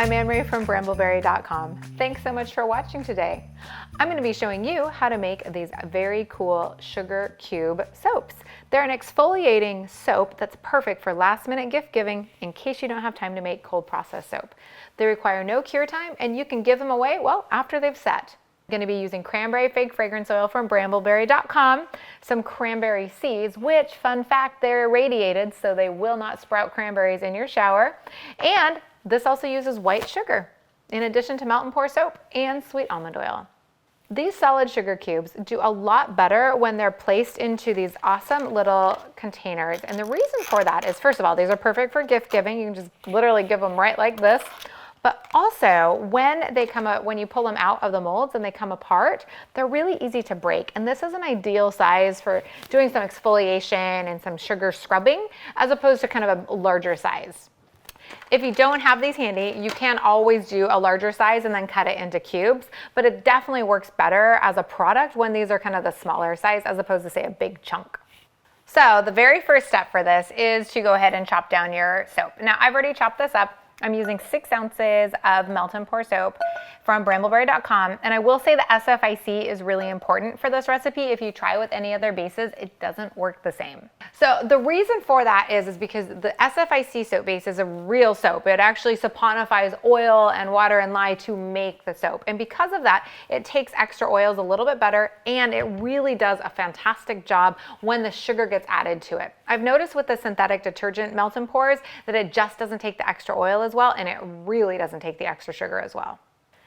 I'm Anne-Marie from brambleberry.com. Thanks so much for watching today. I'm going to be showing you how to make these very cool sugar cube soaps. They're an exfoliating soap that's perfect for last minute gift giving in case you don't have time to make cold process soap. They require no cure time and you can give them away, well, after they've set. I'm going to be using Cranberry Fig Fragrance Oil from brambleberry.com, some cranberry seeds, which, fun fact, they're irradiated so they will not sprout cranberries in your shower, and this also uses white sugar, in addition to melt and pour soap and sweet almond oil. These solid sugar cubes do a lot better when they're placed into these awesome little containers. And the reason for that is, first of all, these are perfect for gift giving. You can just literally give them right like this. But also, when you pull them out of the molds and they come apart, they're really easy to break. And this is an ideal size for doing some exfoliation and some sugar scrubbing, as opposed to kind of a larger size. If you don't have these handy, you can always do a larger size and then cut it into cubes, but it definitely works better as a product when these are kind of the smaller size as opposed to, say, a big chunk. So the very first step for this is to go ahead and chop down your soap. Now, I've already chopped this up. I'm using 6 ounces of melt and pour soap from brambleberry.com, and I will say the SFIC is really important for this recipe. If you try with any other bases, it doesn't work the same. So the reason for that is because the SFIC soap base is a real soap. It actually saponifies oil and water and lye to make the soap, and because of that, it takes extra oils a little bit better, and it really does a fantastic job when the sugar gets added to it. I've noticed with the synthetic detergent melt and pours that it just doesn't take the extra oil as well, and it really doesn't take the extra sugar as well.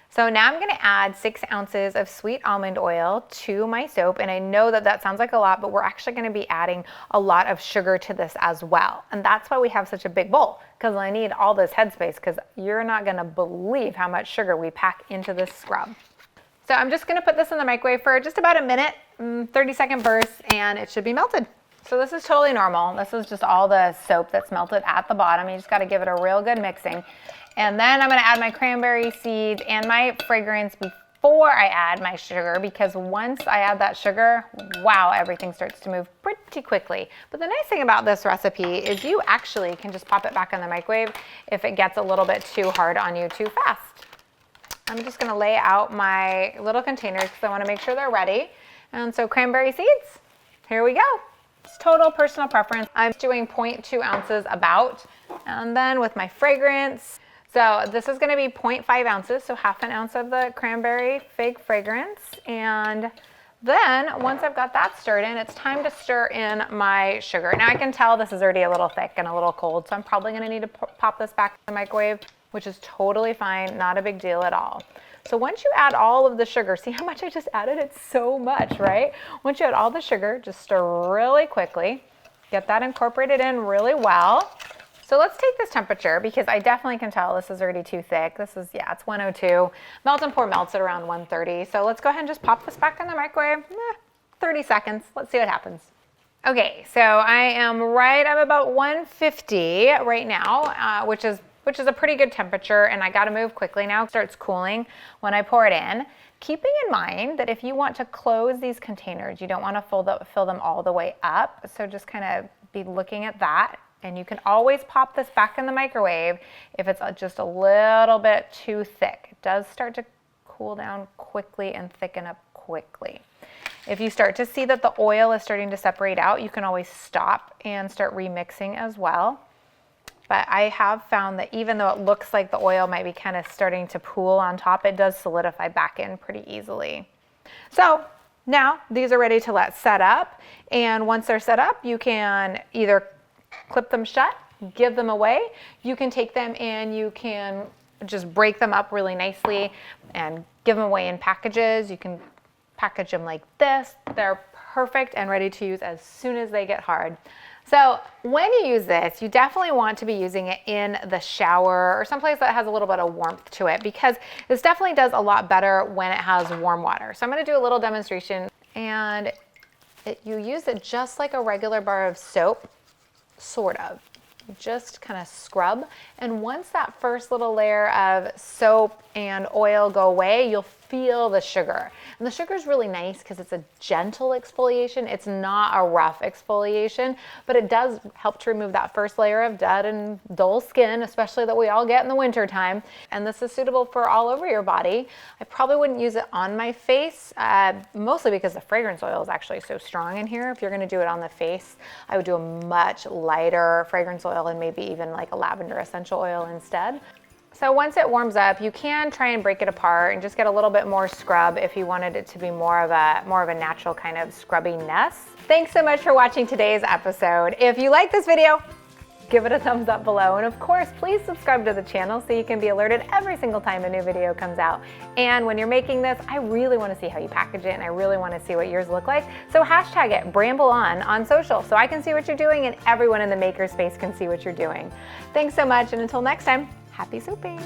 So now I'm going to add 6 ounces of sweet almond oil to my soap, and I know that that sounds like a lot, but we're actually going to be adding a lot of sugar to this as well, and that's why we have such a big bowl, because I need all this headspace, because you're not going to believe how much sugar we pack into this scrub. So I'm just going to put this in the microwave for just about a minute, 30-second bursts, and it should be melted. So this is totally normal. This is just all the soap that's melted at the bottom. You just got to give it a real good mixing. And then I'm going to add my cranberry seeds and my fragrance before I add my sugar, because once I add that sugar, wow, everything starts to move pretty quickly. But the nice thing about this recipe is you actually can just pop it back in the microwave if it gets a little bit too hard on you too fast. I'm just going to lay out my little containers because I want to make sure they're ready. And so cranberry seeds, here we go. It's total personal preference. I'm doing 0.2 ounces about, and then with my fragrance, so this is going to be 0.5 ounces, so half an ounce of the cranberry fig fragrance. And then once I've got that stirred in, it's time to stir in my sugar. Now I can tell this is already a little thick and a little cold, so I'm probably going to need to pop this back in the microwave, which is totally fine, not a big deal at all. So once you add all of the sugar, see how much I just added? It's so much, right? Once you add all the sugar, just stir really quickly. Get that incorporated in really well. So let's take this temperature, because I definitely can tell this is already too thick. This is, yeah, it's 102. Melt and pour melts at around 130. So let's go ahead and just pop this back in the microwave. 30 seconds. Let's see what happens. Okay, so I'm about 150 right now, which is a pretty good temperature, and I got to move quickly now. It starts cooling when I pour it in. Keeping in mind that if you want to close these containers, you don't want to fill them all the way up. So just kind of be looking at that. And you can always pop this back in the microwave if it's just a little bit too thick. It does start to cool down quickly and thicken up quickly. If you start to see that the oil is starting to separate out, you can always stop and start remixing as well. But I have found that even though it looks like the oil might be kind of starting to pool on top, it does solidify back in pretty easily. So now these are ready to let set up. And once they're set up, you can either clip them shut, give them away. You can take them and you can just break them up really nicely and give them away in packages. You can package them like this. They're perfect and ready to use as soon as they get hard. So when you use this, you definitely want to be using it in the shower or someplace that has a little bit of warmth to it, because this definitely does a lot better when it has warm water. So I'm going to do a little demonstration, and you use it just like a regular bar of soap, sort of. Just kind of scrub, and once that first little layer of soap and oil go away, you'll feel the sugar. And the sugar is really nice because it's a gentle exfoliation. It's not a rough exfoliation, but it does help to remove that first layer of dead and dull skin, especially that we all get in the winter time. And this is suitable for all over your body. I probably wouldn't use it on my face, mostly because the fragrance oil is actually so strong in here. If you're gonna do it on the face, I would do a much lighter fragrance oil and maybe even like a lavender essential oil instead. So once it warms up, you can try and break it apart and just get a little bit more scrub if you wanted it to be more of a natural kind of scrubbiness. Thanks so much for watching today's episode. If you like this video, give it a thumbs up below. And of course, please subscribe to the channel so you can be alerted every single time a new video comes out. And when you're making this, I really want to see how you package it and I really want to see what yours look like. So hashtag it Bramble on social so I can see what you're doing and everyone in the makerspace can see what you're doing. Thanks so much, and until next time, happy soaping.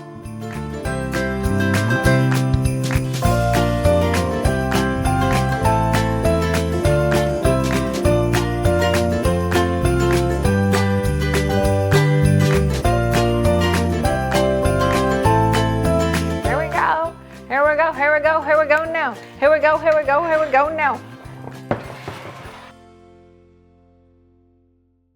Here we go now. Here we go now.